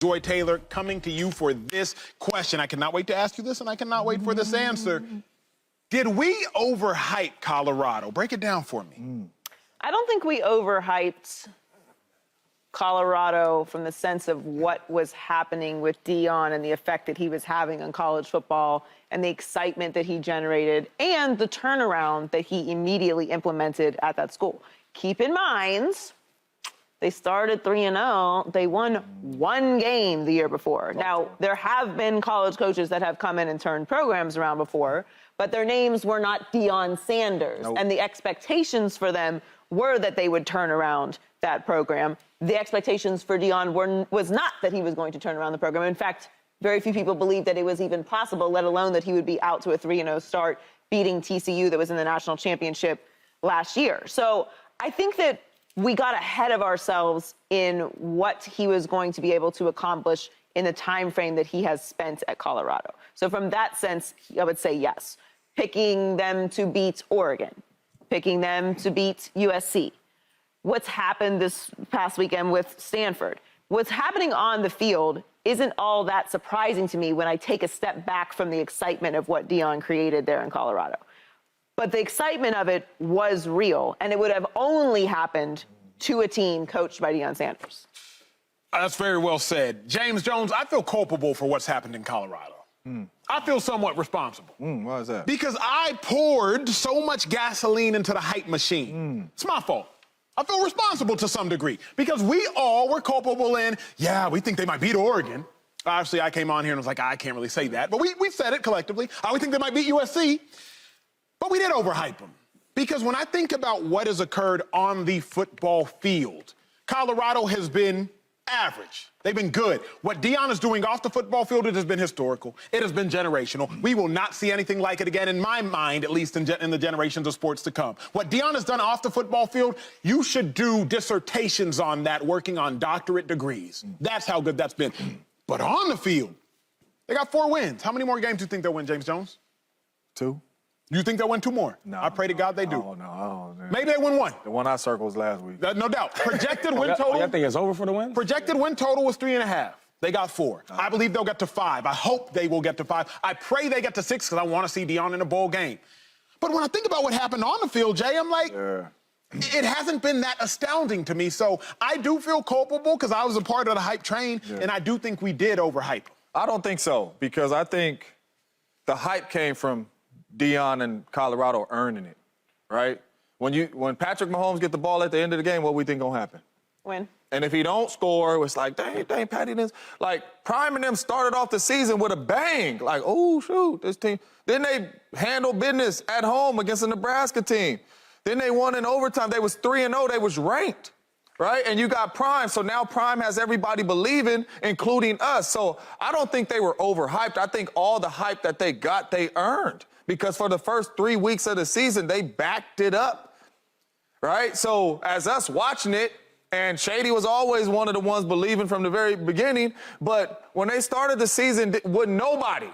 Joy Taylor, coming to you for this question. I cannot wait to ask you this, and I cannot wait for this answer. Did we overhype Colorado? Break it down for me. I don't think we overhyped Colorado from the sense of what was happening with Deion and the effect that he was having on college football and the excitement that he generated and the turnaround that he immediately implemented at that school. Keep in mind, they started 3-0. They won one game the year before. Now, there have been college coaches that have come in and turned programs around before, but their names were not Deion Sanders. Nope. And the expectations for them were that they would turn around that program. The expectations for Deion was not that he was going to turn around the program. In fact, very few people believed that it was even possible, let alone that he would be out to a 3-0 start, beating TCU that was in the national championship last year. So I think that we got ahead of ourselves in what he was going to be able to accomplish in the time frame that he has spent at Colorado. So from that sense, I would say yes. Picking them to beat Oregon, picking them to beat USC. What's happened this past weekend with Stanford? What's happening on the field isn't all that surprising to me when I take a step back from the excitement of what Deion created there in Colorado. But the excitement of it was real, and it would have only happened to a team coached by Deion Sanders. That's very well said. James Jones, I feel culpable for what's happened in Colorado. I feel somewhat responsible. Why is that? Because I poured so much gasoline into the hype machine. It's my fault. I feel responsible to some degree because we all were culpable in, yeah, we think they might beat Oregon. Obviously, I came on here and was like, I can't really say that. But we said it collectively. We think they might beat USC. But we did overhype them. Because when I think about what has occurred on the football field, Colorado has been average. They've been good. What Deion is doing off the football field, it has been historical. It has been generational. We will not see anything like it again, in my mind, at least in the generations of sports to come. What Deion has done off the football field, you should do dissertations on that, working on doctorate degrees. That's how good that's been. But on the field, they got 4 wins. How many more games do you think they'll win, James Jones? 2. You think they'll win 2 more? No. I pray to God they do. Oh, no. Maybe they win 1. The one I circled was last week. No doubt. Projected win total. Y'all think it's over for the win? Projected win total was 3.5. They got 4. I believe they'll get to 5. I hope they will get to 5. I pray they get to 6 because I want to see Deion in a bowl game. But when I think about what happened on the field, Jay, I'm like, it hasn't been that astounding to me. So I do feel culpable because I was a part of the hype train, and I do think we did overhype them. I don't think so, because I think the hype came from Deion and Colorado earning it, right? When Patrick Mahomes get the ball at the end of the game, what we think gonna happen? Win. And if he don't score, it's like, dang, Patty, this. Like, Prime and them started off the season with a bang. Like, oh, shoot, this team. Then they handled business at home against the Nebraska team. Then they won in overtime. They was 3-0. They was ranked, right? And you got Prime. So now Prime has everybody believing, including us. So I don't think they were overhyped. I think all the hype that they got, they earned. Because for the first 3 weeks of the season, they backed it up, right? So as us watching it, and Shady was always one of the ones believing from the very beginning, but when they started the season, nobody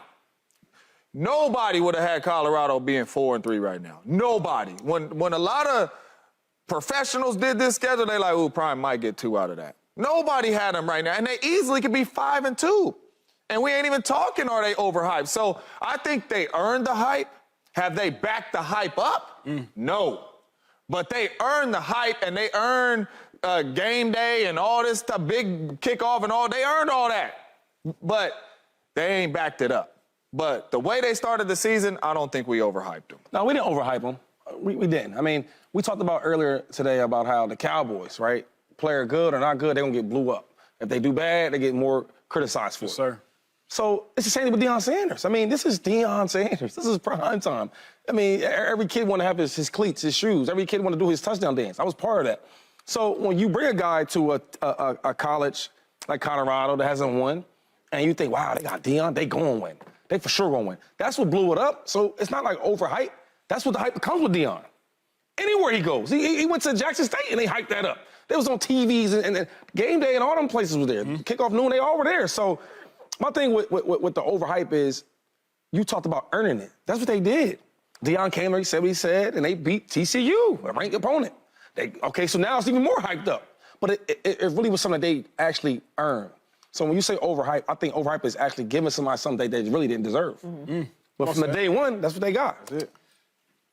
would have had Colorado being 4-3 right now. Nobody. When a lot of professionals did this schedule, they like, ooh, Prime might get 2 out of that. Nobody had them right now, and they easily could be 5-2. And we ain't even talking, are they overhyped? So I think they earned the hype. Have they backed the hype up? No. But they earned the hype, and they earned game day and all this stuff, big kickoff and all. They earned all that. But they ain't backed it up. But the way they started the season, I don't think we overhyped them. No, we didn't overhype them. We didn't. I mean, we talked about earlier today about how the Cowboys, right? Player good or not good, they're going to get blew up. If they do bad, they get more criticized for it. Sir. So it's the same thing with Deion Sanders. I mean, this is Deion Sanders. This is prime time. I mean, every kid want to have his cleats, his shoes. Every kid want to do his touchdown dance. I was part of that. So when you bring a guy to a college like Colorado that hasn't won, and you think, wow, they got Deion, they going to win. They for sure going to win. That's what blew it up. So it's not like overhype. That's what the hype comes with Deion. Anywhere he goes. He went to Jackson State, and they hyped that up. They was on TVs, and game day and all them places was there. Kickoff noon, they all were there. So my thing with the overhype is you talked about earning it. That's what they did. Deion came there, he said what he said, and they beat TCU, a ranked opponent. Okay, so now it's even more hyped up. But it really was something that they actually earned. So when you say overhype, I think overhype is actually giving somebody something they really didn't deserve. But from the day one, that's what they got. That's it.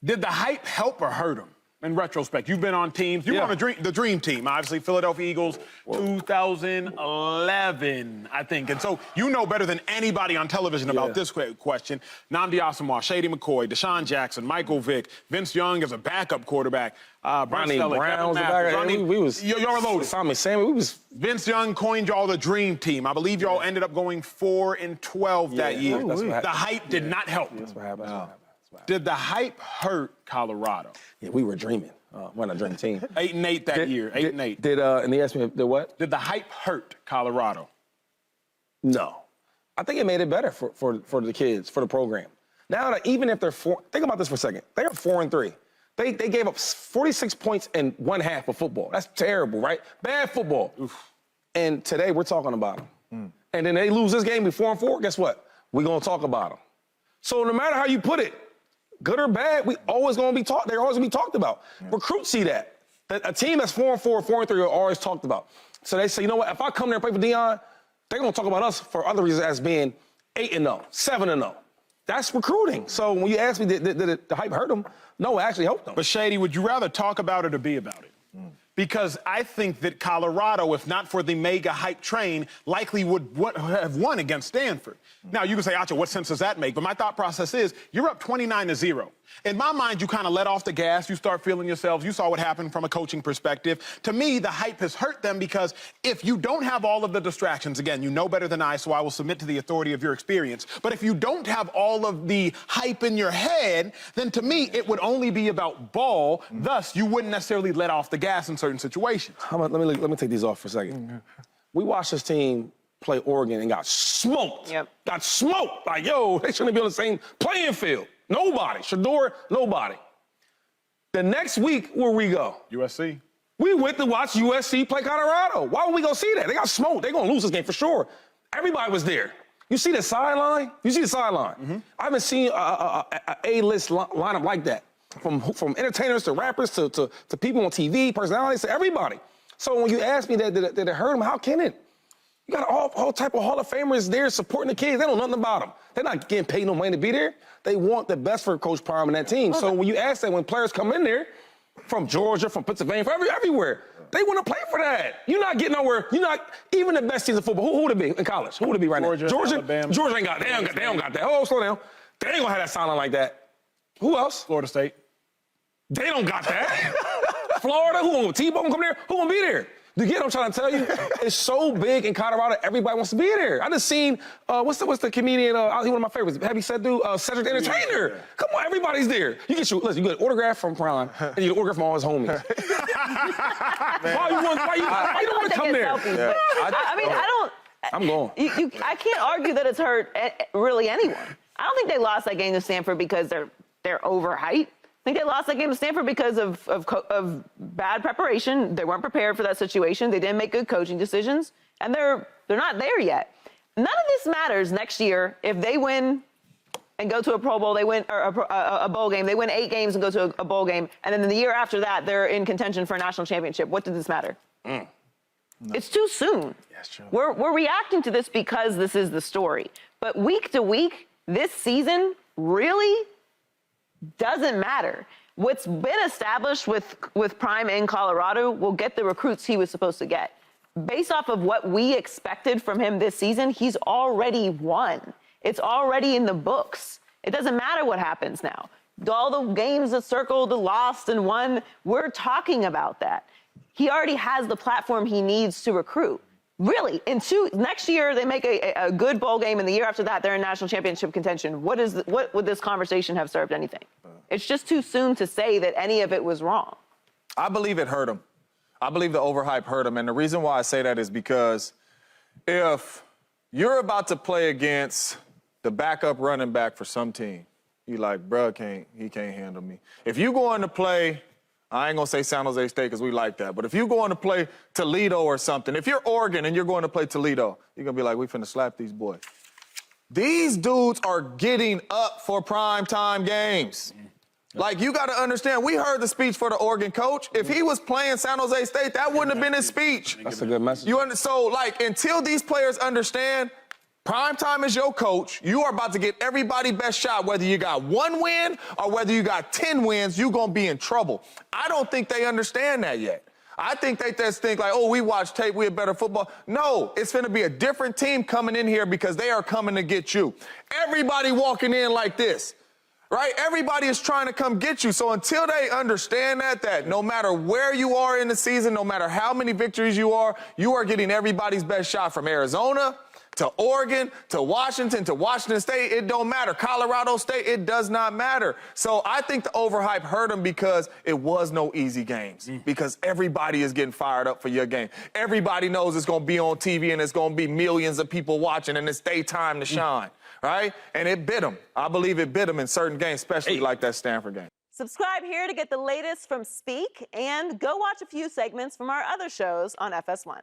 Did the hype help or hurt him? In retrospect, you've been on teams. You were on the dream team, obviously, Philadelphia Eagles, 2011, I think. And so you know better than anybody on television about this question. Nnamdi Asomugha, Shady McCoy, Deshaun Jackson, Michael Vick, Vince Young as a backup quarterback, Ronnie Brown was the back. Y'all were loaded. Simon Samuel, we was. Vince Young coined y'all the dream team. I believe y'all ended up going 4-12 that year. The hype did not help. That's what happened. Did the hype hurt Colorado? Yeah, we were dreaming. We're not a dream team. 8-8 that year. 8-8. And he asked me, did what? Did the hype hurt Colorado? No. I think it made it better for the kids, for the program. Now that even if they're think about this for a second. They are 4-3. They gave up 46 points in one half of football. That's terrible, right? Bad football. Oof. And today we're talking about them. And then they lose this game, be 4-4. Guess what? We're gonna talk about them. So no matter how you put it, good or bad, we always gonna be talked. They're always gonna be talked about. Recruits see that. A team that's 4-4, 4-3 are always talked about. So they say, you know what? If I come there and play for Deion, they're gonna talk about us for other reasons as being 8-0, 7-0. That's recruiting. So when you ask me, did the hype hurt them? No, it actually helped them. But Shady, would you rather talk about it or be about it? Because I think that Colorado, if not for the mega hype train, likely would have won against Stanford. Now, you can say, Acho, what sense does that make? But my thought process is, you're up 29-0. In my mind, you kind of let off the gas. You start feeling yourselves. You saw what happened from a coaching perspective. To me, the hype has hurt them because if you don't have all of the distractions, again, you know better than I, so I will submit to the authority of your experience. But if you don't have all of the hype in your head, then to me, it would only be about ball. Thus, you wouldn't necessarily let off the gas in certain situations. Let me take these off for a second. We watched this team play Oregon and got smoked. Got smoked. Like, yo, they shouldn't be on the same playing field. Nobody. Shador, nobody. The next week, where we go? USC. We went to watch USC play Colorado. Why would we go see that? They got smoked. They're going to lose this game for sure. Everybody was there. You see the sideline? You see the sideline? I haven't seen a A-list lineup like that. From entertainers to rappers to people on TV, personalities, to everybody. So when you ask me that, did it hurt them? How can it? You got all type of Hall of Famers there supporting the kids. They don't know nothing about them. They're not getting paid no money to be there. They want the best for Coach Prime and that team. So when you ask that, when players come in there from Georgia, from Pennsylvania, from everywhere, they want to play for that. You're not getting nowhere. You're not even the best teams in football. Who would it be in college? Who would it be right now? Georgia. Alabama. Georgia ain't got. They don't got that. Oh, slow down. They ain't gonna have that silent like that. Who else? Florida State. They don't got that. Florida, who gonna T-Bone come there? Who gonna be there? You get what I'm trying to tell you? It's so big in Colorado, everybody wants to be there. I just seen, what's the comedian, he one of my favorites, have you said, dude, Cedric the Entertainer. Come on, everybody's there. You get you get an autograph from Prime, and you get an autograph from all his homies. Why you don't want to come there? I'm going. I can't argue that it's hurt really anyone. I don't think they lost that game to Stanford because they're overhyped. I think they lost that game to Stanford because of bad preparation. They weren't prepared for that situation. They didn't make good coaching decisions, and they're not there yet. None of this matters next year if they win and go to a Pro Bowl. They win or a bowl game. They win 8 games and go to a bowl game, and then the year after that, they're in contention for a national championship. What does this matter? No. It's too soon. Yeah, that's true. We're reacting to this because this is the story. But week to week, this season really doesn't matter. What's been established with Prime in Colorado will get the recruits he was supposed to get. Based off of what we expected from him this season, he's already won. It's already in the books. It doesn't matter what happens now. All the games that circled, the lost and won, we're talking about that. He already has the platform he needs to recruit. Really, next year they make a good bowl game, and the year after that they're in national championship contention. What would this conversation have served anything? It's just too soon to say that any of it was wrong. I believe it hurt him. I believe the overhype hurt him, and the reason why I say that is because if you're about to play against the backup running back for some team, you like, bruh, he can't handle me. If you go on to play, I ain't gonna say San Jose State because we like that, but if you're going to play Toledo or something, if you're Oregon and you're going to play Toledo, you're gonna be like, we finna slap these boys. These dudes are getting up for prime time games. Like, you got to understand, we heard the speech for the Oregon coach. If he was playing San Jose State, that wouldn't have been his speech. That's a good message. So, like, until these players understand, Prime Time is your coach. You are about to get everybody best shot. Whether you got 1 win or whether you got 10 wins, you're going to be in trouble. I don't think they understand that yet. I think they just think like, oh, we watch tape, we're better football. No, it's going to be a different team coming in here because they are coming to get you. Everybody walking in like this. Right? Everybody is trying to come get you. So until they understand that no matter where you are in the season, no matter how many victories you are getting everybody's best shot from Arizona to Oregon to Washington State. It don't matter. Colorado State, it does not matter. So I think the overhype hurt them because it was no easy games. Because everybody is getting fired up for your game. Everybody knows it's going to be on TV and it's going to be millions of people watching and it's their time to shine. Right? And it bit them. I believe it bit them in certain games, especially like that Stanford game. Subscribe here to get the latest from Speak and go watch a few segments from our other shows on FS1.